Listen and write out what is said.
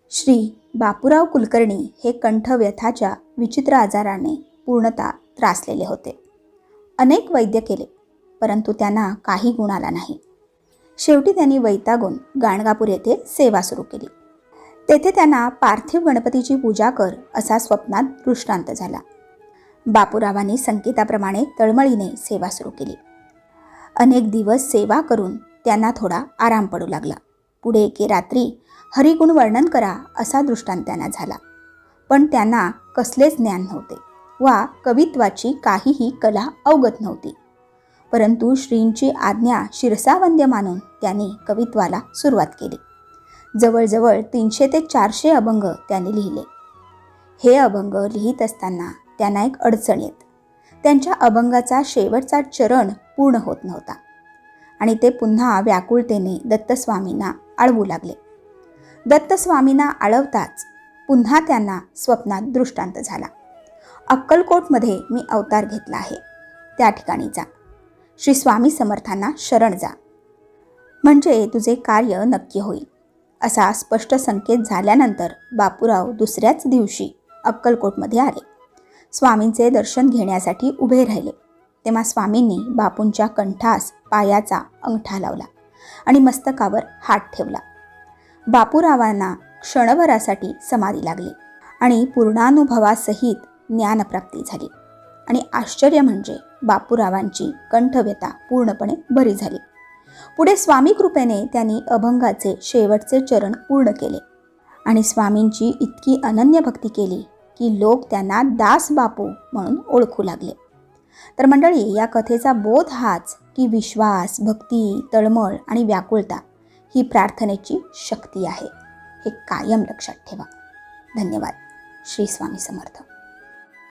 श्री बापूराव कुलकर्णी हे कंठव्यथाच्या विचित्र आजाराने पूर्णतः त्रासलेले होते. अनेक वैद्य केले, परंतु त्यांना काही गुण आला नाही. शेवटी त्यांनी वैतागून गाणगापूर येथे सेवा सुरू केली. तेथे त्यांना पार्थिव गणपतीची पूजा कर असा स्वप्नात दृष्टांत झाला. बापूरावांनी संकेताप्रमाणे तळमळीने सेवा सुरू केली. अनेक दिवस सेवा करून त्यांना थोडा आराम पडू लागला. पुढे एके रात्री हरिगुण वर्णन करा असा दृष्टांत त्यांना झाला. पण त्यांना कसलेच ज्ञान नव्हते वा कवित्वाची काहीही कला अवगत नव्हती. परंतु श्रींची आज्ञा शिरसावंद्य मानून त्यांनी कवित्वाला सुरुवात केली. जवळजवळ 300 ते 400 अभंग त्यांनी लिहिले. हे अभंग लिहित असताना त्यांना एक अडचण येत. त्यांच्या अभंगाचा शेवटचा चरण पूर्ण होत नव्हता आणि ते पुन्हा व्याकुळतेने दत्तस्वामींना आळवू लागले. दत्तस्वामींना आळवताच पुन्हा त्यांना स्वप्नात दृष्टांत झाला. अक्कलकोटमध्ये मी अवतार घेतला आहे, त्या ठिकाणी जा. श्री स्वामी समर्थांना शरण जा, म्हणजे तुझे कार्य नक्की होईल, असा स्पष्ट संकेत झाल्यानंतर बापूराव दुसऱ्याच दिवशी अक्कलकोटमध्ये आले. स्वामींचे दर्शन घेण्यासाठी उभे राहिले. तेव्हा स्वामींनी बापूंच्या कंठास पायाचा अंगठा लावला आणि मस्तकावर हात ठेवला. बापूरावांना क्षणभरासाठी समाधी लागली आणि पूर्णानुभवासहित ज्ञानप्राप्ती झाली. आणि आश्चर्य म्हणजे बापूरावांची कंठव्यथा पूर्णपणे बरी झाली. पुढे स्वामी कृपेने त्यांनी अभंगाचे शेवटचे चरण पूर्ण केले आणि स्वामींची इतकी अनन्य भक्ती केली की लोक त्यांना दास बापू म्हणून ओळखू लागले. तर मंडळी, या कथेचा बोध हाच की विश्वास, भक्ती, तळमळ आणि व्याकुळता ही प्रार्थनेची शक्ती आहे. हे कायम लक्षात ठेवा. धन्यवाद. श्री स्वामी समर्थ.